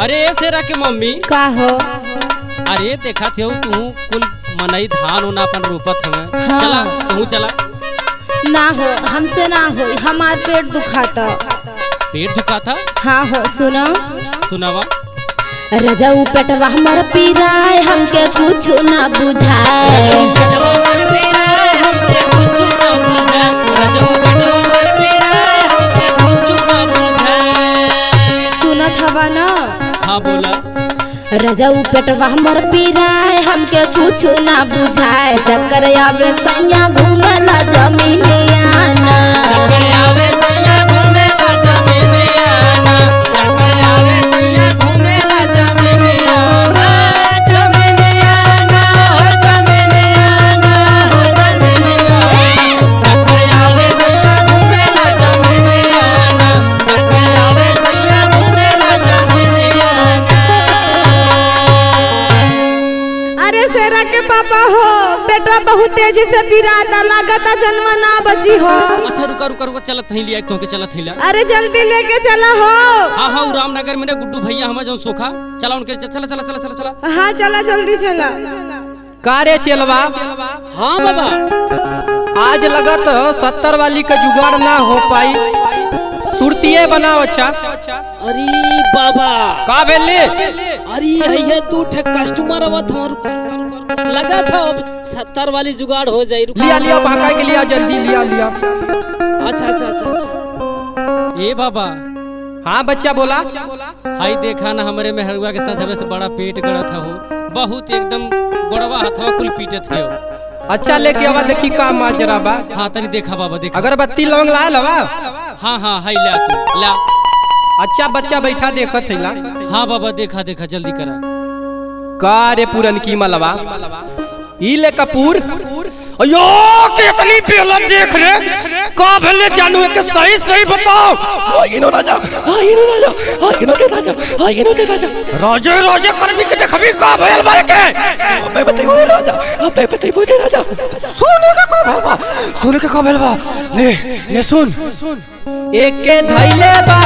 अरे सेरा के मम्मी का हो? अरे देखा थे तू कुल मनई धान उना अपन रोपत हमें। हाँ। चला तू चला। ना हो, हमसे ना हो, हमार पेट दुखाता। पेट दुखाता? हाँ हो, सुनो सुनावा। रजाऊ पेटवा हमर पीराय, हमके कुछ ना बुझाए। सुनत हवा ना? हाँ बोला। रजाऊ पेटवा हमर पीराय, हमके कुछ ना बुझाए। चक्कर आवे सैया घूमेला जमीनियाना। चक्कर आवे सैया घूमेला जमीनियाना। चक्कर आवे सैया घूमेला जमीनियाना। जमीनियाना हो जमीनियाना हो जमीनियाना। चक्कर आवे सैया घूमेला जमीनियाना। चक्कर आवे सैया घूमेला जमीनियाना। अरे सेरा के पापा हो, बेटा बहुत तेजी से पिराता, लागता जन्म ना बची हो। अच्छा रुका रुका रुका, चलत ही लिया तो के चलत ही ला। अरे जल्दी लेके चला हो। हाँ हाँ रामनगर में गुड्डू भैया हमारे जो सोखा चला उनके चला चला चला चला चला। हाँ चला, जल्दी चला। का रे चेलवा? हाँ बाबा। आज लगत 70 वाली का जुगाड़ ना हो पाई, सुरतिये बनाओ। अच्छा अरे बाबा का भेले? अरे है तू ठे कस्टमर आवत हमर लगा था अब 70 वाली जुगाड़ हो जाई। लिया लिया भागा के लिया, जल्दी लिया लिया। अच्छा अच्छा अच्छा अच्छा। ए बाबा। हाँ बच्चा बोला। हाई देखा ना हमारे मेहरुआ के सच से बड़ा पेट गड़ा था हो, बहुत एकदम गोड़वा हथवा कुल पीटे थे हो। अच्छा लेके आवा, देखी का माजरा बा। हाँ तनी देखा बाबा देखा। अगरबत्ती लौंग ला लवा। हाँ हाँ हाई ला तू ला। अच्छा बच्चा बैठा देखत है ला। हाँ बाबा देखा देखा जल्दी करा। का रे पूरन की मलवा? ई ले कपूर। अयो कितनी बेला देख रे, का भेले जानू के सही सही बताओ। इनो राजा, इनो राजा, इनो के राजा, इनो के राजा। राजा राजा करबी के देखबी का भेल बारे के। मैं बताइबो रे राजा, मैं बताइबो रे राजा। सोने का का भेल बा, सोने का का भेल बा। ले सुन। एक के धैले बा,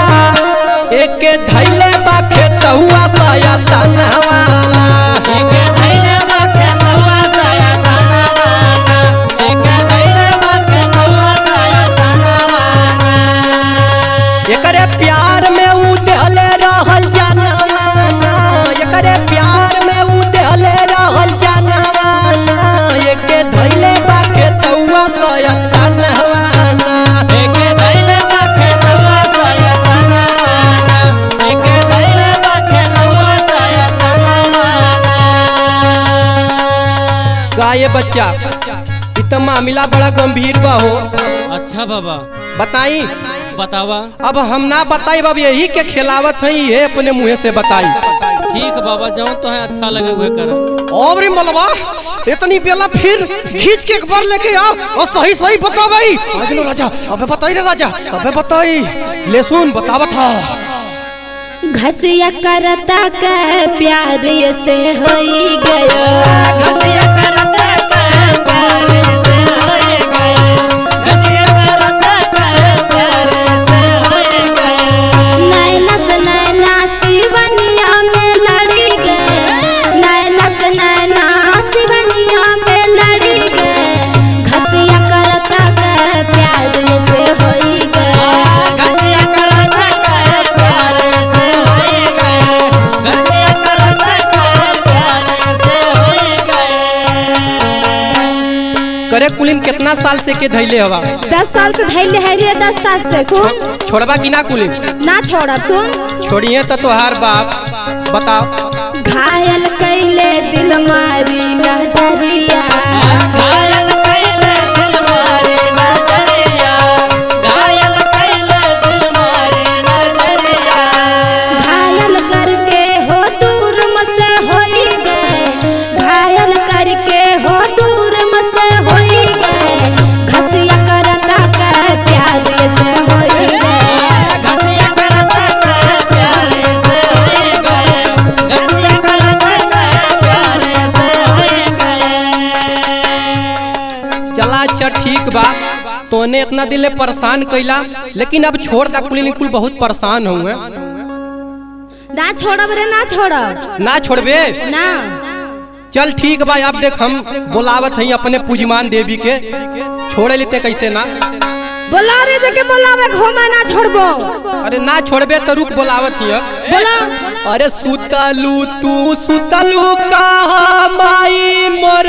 एक के धैले बा खेतहुआ साया तनवा। एक धैले बा खेतहुआ साया तनवा। एक धैले बा खेतहुआ साया तनवा। एकरे प्यार में उदेले रहल जानवाना। एकरे प्यार में उदेले रहल जानवाना। एक के धैले बा खेतहुआ साया तनवा। एक धैले बा खेतहुआ साया तनवा। एक धैले बा खेतहुआ साया तनवा। का ये बच्चा इतना मामला बड़ा गंभीर बा हो। अच्छा बाबा बताई? बतावा। अब हम ना बताई, अब यही के खिलावत है, ये अपने मुँह से बताई। ठीक बाबा जाओ तो है अच्छा लगे हुए कर। और रे मलबा इतनी बेला फिर खींच के एक बार लेके आओ और सही सही बता भाई। आगे राजा, अबे बताई रे राजा, अबे बताई। ले सुन बतावा था। घसिया करता के प्यार से होई गयो। घसिया करता के प्यार से होई गयो। घसिया करता के प्यार से होई गयो। नैना से नैना शिवनिया में लड़ी गए। नैना से नैना शिवनिया में लड़ी गए। घसिया करता के प्यार से होई गए। घसिया करता के प्यार से होई गयो। घसिया करता के प्यार से होई गयो। करे कुलीन कितना साल से के धैले हवा? 10 साल से धैले है रे, 10 साल से। सुन छोड़बा कि ना कुलीन? ना छोड़ा, सुन। छोड़िए तो तोहार बाप बताओ। घायल कैले दिल मारी नजरिया। घायल कैले दिल मारी नजरिया। घायल कैले दिल मारी नजरिया। घायल करके हो दूर मसे होई गए। घायल करके हो दूर मसे होई गए। घसिया करता के प्यार से होई गए। घसिया करता के प्यार से होई गयो। घसिया करता के प्यार से होई गयो। चला अच्छा ठीक बा, तोने इतना दिल ले परेशान कैला, लेकिन अब छोड़ दा कुलीन कुल बहुत परेशान हुए। ना छोड़ब रे ना छोड़ब ना छोड़बे? ना। चल ठीक बा, अब देख हम बोलावत हई अपने पूजमान देवी के, छोड़े लेते कैसे ना। बोला रे जके बोलावे घोमा ना छोड़बो। अरे ना छोड़बे तो रुक बोलावत ही। बोला अरे सुतलू तू सुतलू कहा माई मोर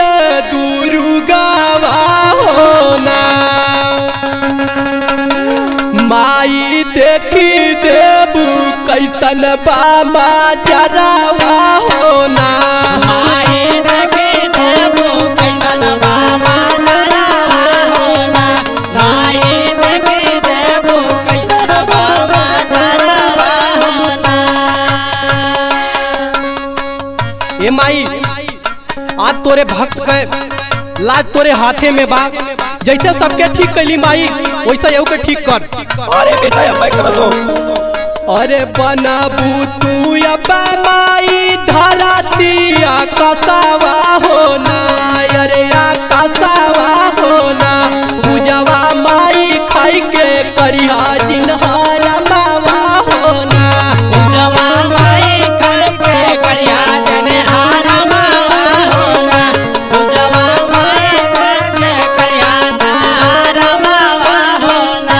दुर्गावा होना, माई देखी देबू कैसन बामा चरावा होना, माई देखी देबू कैसन बाबा जरावा होना, माई देखी देबू कैसन बाबा जरावा होना। ए माई आज तोरे भक्त के लाज तोरे हाथे में बा, जैसे सबके ठीक कैली माई वैसे एहू के ठीक कर। अरे बेटा मैं कर दो। अरे बनाबू तू अब माई धरतिया कसावा होना, अरे कसावा होना, पूजवा माई खाई के करिया जिनहारा मावा होना, पूजवा माई करके करिया जनहारा मावा होना, पूजवा माई करके करिया जनहारा मावा होना।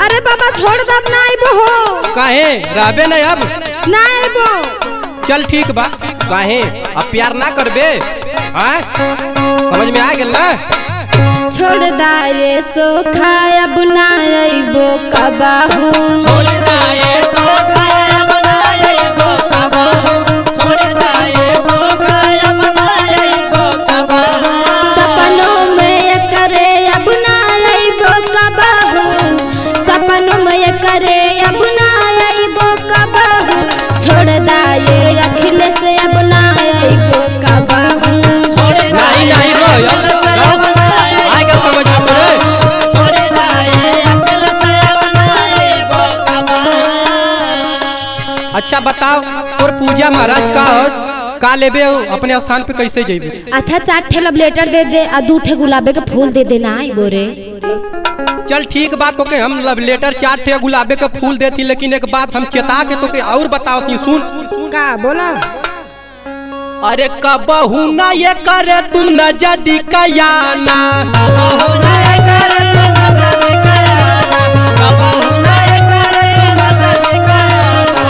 अरे बाबा छोड़ दब ना आइबो हो। काहे रहबे नहीं अब? ना आइबो। चल ठीक बा, काहे अब प्यार ना करबे? हाँ समझ में आ गेल ना? छोड़ दाए सो खायब ना आइबो कबाहू, छोड़ दाए सो खाया बनाए गो कबाहू, छोड़ दाए सो खाया बनाए गो कबाहू। सपनों में करे अब ना आइबो कबाहू, सपनों में करे अब ना आइबो कबाहू, छोड़ दाए अखिलेश अब ना आइबो कबाहू। छोड़ दाए नहीं रो यार, आएगा समझ में तोरे। छोड़ दाए अकल से बनाए गो कबाहू। अच्छा बताओ तोर पूजा महाराज का लेबे हो, अपने स्थान पे कैसे जेबे? अच्छा 4 ठे लव लेटर दे दे और 2 ठे गुलाबे के फूल दे देना आइबो रे। चल ठीक बात तो के हम लव लेटर 4 ठे गुलाबे के फूल देती, लेकिन एक बात हम चेता के तो के और बताओ ती सुन। का बोला? अरे कबहू ना ये करे तुम न जदी कयाना, कबाहू ना कर तू नजर कयाना, कबाहू ना कर तू नजर कयाना।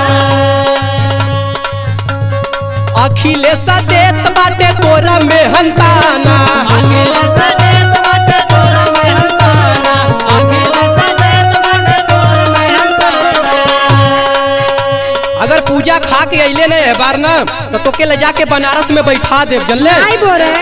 अखिलेश देत बाटे तोरा मेहनताना, अखिलेश देत बाटे तोरा मेहनताना, अखिलेश देत बाटे तोरा मेहनताना। अगर पूजा खा के अइले ने ए बार ना तो तोके ले जाके बनारस में बैठा देव, जानले? आइबो रे।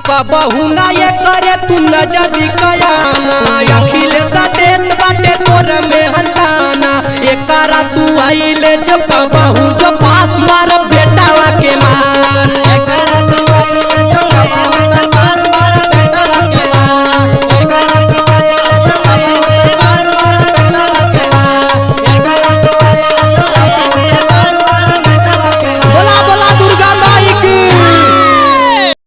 कबहू ना ये करे तू न जदी कयाना, अखिलेश देत बाटे तोरा मेहनताना, एकरा तू आइले जब कबहू जो पास मार